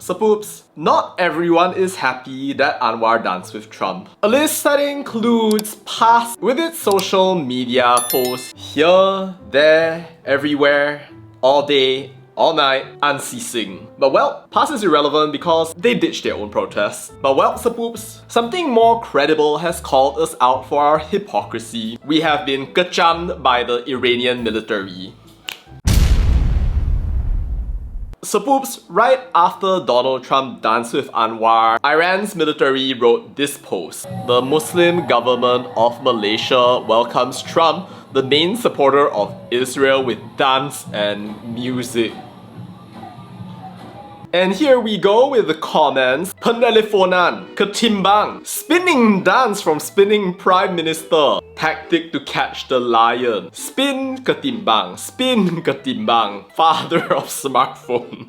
Sapoops, not everyone is happy that Anwar danced with Trump. A list that includes past with its social media posts here, there, everywhere, all day, all night, unceasing. But well, past is irrelevant because they ditched their own protests. But well, Sapoops, something more credible has called us out for our hypocrisy. We have been Kecam'd by the Iranian military. Sapoops, right after Donald Trump danced with Anwar, Iran's military wrote this post. The Muslim government of Malaysia welcomes Trump, the main supporter of Israel, with dance and music. And here we go with the comments. Peneleponan, ketimbang, spinning dance from spinning prime minister. Tactic to catch the lion. Spin ketimbang, father of smartphone.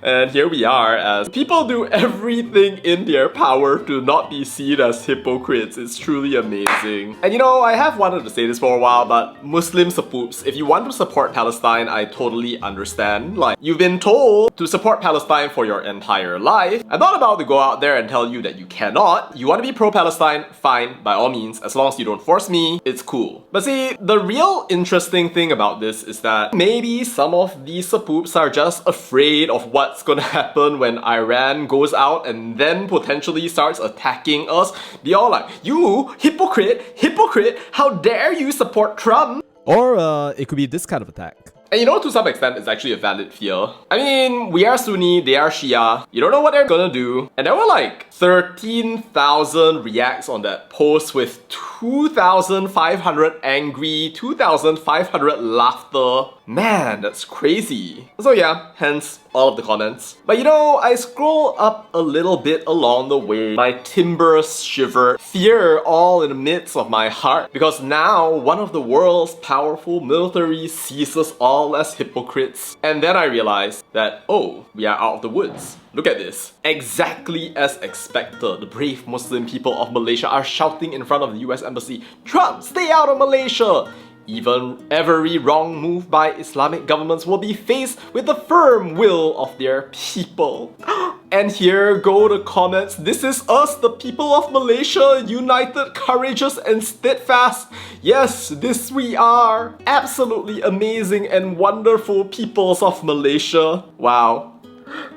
And here we are as people do everything in their power to not be seen as hypocrites. It's truly amazing. And you know, I have wanted to say this for a while, but Muslim Sapoops, if you want to support Palestine, I totally understand. Like, you've been told to support Palestine for your entire life. I'm not about to go out there and tell you that you cannot. You want to be pro-Palestine? Fine, by all means. As long as you don't force me, it's cool. But see, the real interesting thing about this is that maybe some of these Sapoops are just afraid of what's gonna happen when Iran goes out and then potentially starts attacking us. Be all like, you hypocrite, how dare you support Trump? Or it could be this kind of attack. And you know, to some extent, it's actually a valid fear. I mean, we are Sunni, they are Shia. You don't know what they're gonna do. And there were like 13,000 reacts on that post with 2,500 angry, 2,500 laughter. Man, that's crazy. So yeah, hence all of the comments. But you know, I scroll up a little bit along the way. My timbers shiver, fear all in the midst of my heart, because now one of the world's powerful militaries sees us all as hypocrites. And then I realized that, oh, we are out of the woods. Look at this. Exactly as expected, the brave Muslim people of Malaysia are shouting in front of the US Embassy, "Trump, stay out of Malaysia!" Even every wrong move by Islamic governments will be faced with the firm will of their people. And here go the comments. This is us, the people of Malaysia, united, courageous, and steadfast. Yes, this we are. Absolutely amazing and wonderful peoples of Malaysia. Wow.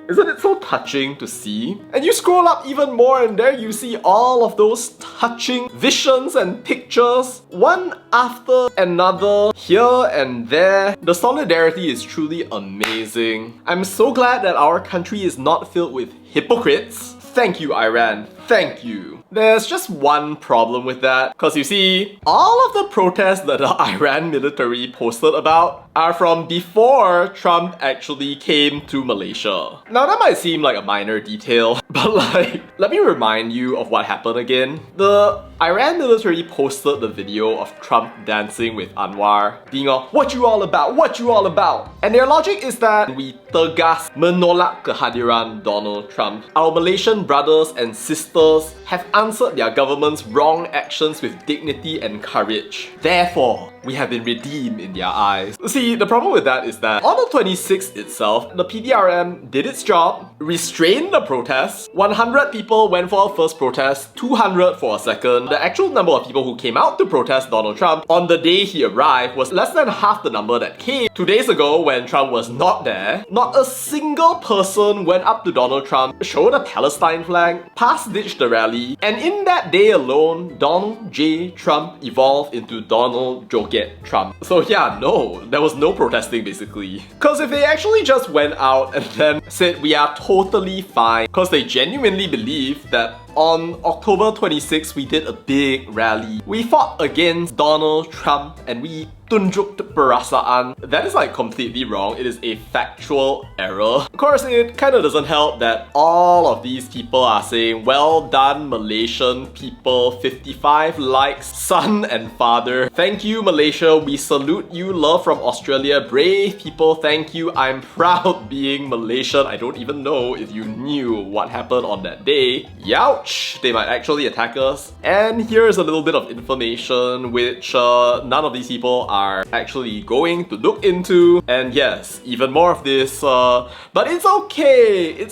Isn't it so touching to see? And you scroll up even more and there you see all of those touching visions and pictures, one after another, here and there. The solidarity is truly amazing. I'm so glad that our country is not filled with hypocrites. Thank you, Iran. Thank you. There's just one problem with that, because you see, all of the protests that the Iran military posted about are from before Trump actually came to Malaysia. Now that might seem like a minor detail, but like, let me remind you of what happened again. The Iran military posted the video of Trump dancing with Anwar, being all, "What you all about? What you all about?" And their logic is that we tegas menolak kehadiran Donald Trump. Our Malaysian brothers and sisters have answered their government's wrong actions with dignity and courage. Therefore, we have been redeemed in their eyes. See, the problem with that is that on the 26th itself, the PDRM did its job, restrained the protests. 100 people went for a first protest, 200 for a second. The actual number of people who came out to protest Donald Trump on the day he arrived was less than half the number that came 2 days ago when Trump was not there. Not a single person went up to Donald Trump, showed a Palestine flag, ditched the rally, and in that day alone, Donald J. Trump evolved into Donald Joget Trump. So yeah, no, there was no protesting basically. Because if they actually just went out and then said we are totally fine, because they genuinely believe that on October 26th we did a big rally. We fought against Donald Trump and we tunjuk perasaan. That is like completely wrong. It is a factual error. Of course, it kind of doesn't help that all of these people are saying, "Well done, Malaysian people, 55 likes, son and father. Thank you, Malaysia. We salute you. Love from Australia. Brave people, thank you. I'm proud being Malaysian." I don't even know if you knew what happened on that day. Youch! They might actually attack us. And here's a little bit of information which none of these people are are actually going to look into. And yes, even more of this, but it's okay,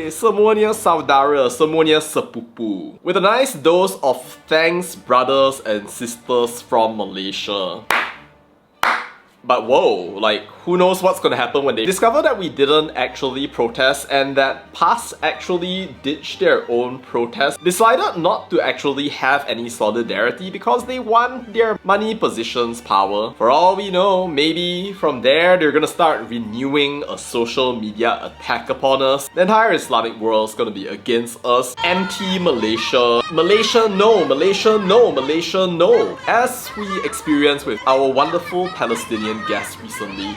semuanya saudara, semuanya sepupu. With a nice dose of thanks, brothers and sisters from Malaysia. But whoa, like, who knows what's gonna happen when they discover that we didn't actually protest and that PAS actually ditched their own protest, decided not to actually have any solidarity because they want their money, positions, power. For all we know, maybe from there they're gonna start renewing a social media attack upon us. The entire Islamic world's gonna be against us. Anti-Malaysia. Malaysia no, Malaysia no, Malaysia no. As we experienced with our wonderful Palestinian guest recently.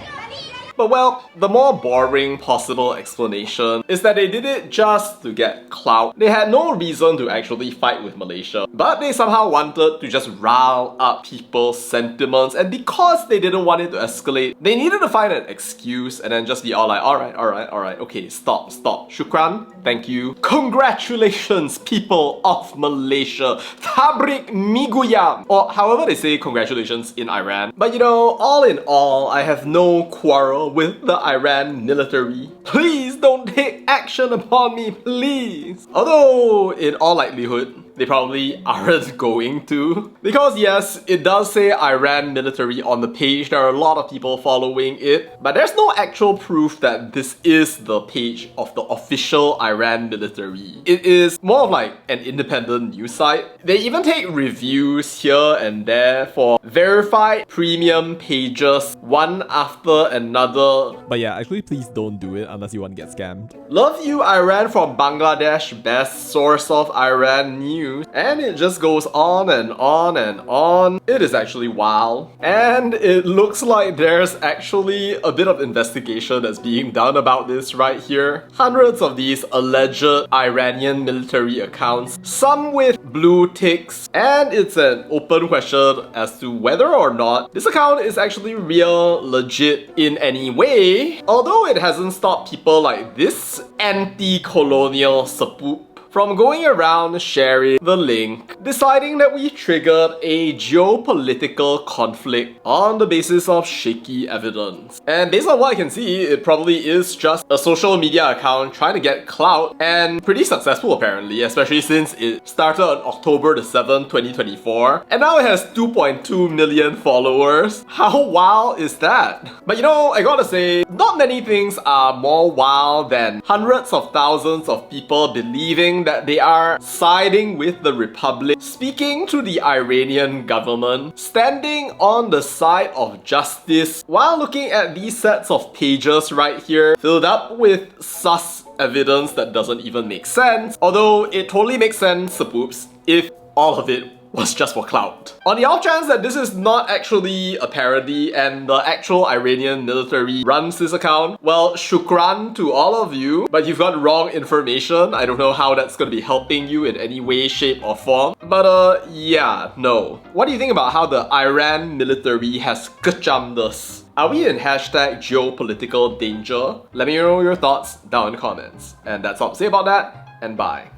But well, the more boring possible explanation is that they did it just to get clout. They had no reason to actually fight with Malaysia, but they somehow wanted to just rile up people's sentiments, and because they didn't want it to escalate, they needed to find an excuse and then just be all like, alright, okay, stop, shukran, thank you, congratulations people of Malaysia, tabrik miguyam, or however they say congratulations in Iran. But you know, all in all, I have no quarrel with the Iran military. Please don't take action upon me, please. Although, in all likelihood, they probably aren't going to. Because yes, it does say Iran military on the page, there are a lot of people following it, but there's no actual proof that this is the page of the official Iran military. It is more of like an independent news site. They even take reviews here and there for verified premium pages, one after another. But yeah, actually please don't do it unless you want to get scammed. Love you Iran from Bangladesh, best source of Iran news. And it just goes on and on and on. It is actually wild. And it looks like there's actually a bit of investigation that's being done about this right here. Hundreds of these alleged Iranian military accounts, some with blue ticks, and it's an open question as to whether or not this account is actually real, legit in any way, although it hasn't stopped people like this anti-colonial sepup from going around sharing the link, deciding that we triggered a geopolitical conflict on the basis of shaky evidence. And based on what I can see, it probably is just a social media account trying to get clout, and pretty successful apparently, especially since it started on October the 7th, 2024, and now it has 2.2 million followers. How wild is that? But you know, I gotta say, not many things are more wild than hundreds of thousands of people believing that they are siding with the Republic, speaking to the Iranian government, standing on the side of justice, while looking at these sets of pages right here, filled up with sus evidence that doesn't even make sense, although it totally makes sense, sepoops, if all of it was just for clout. On the off chance that this is not actually a parody and the actual Iranian military runs this account, well, shukran to all of you, but you've got wrong information. I don't know how that's gonna be helping you in any way, shape or form. But yeah, no. What do you think about how the Iran military has Kecam'd us? Are we in hashtag geopolitical danger? Let me know your thoughts down in the comments. And that's all to say about that, and bye.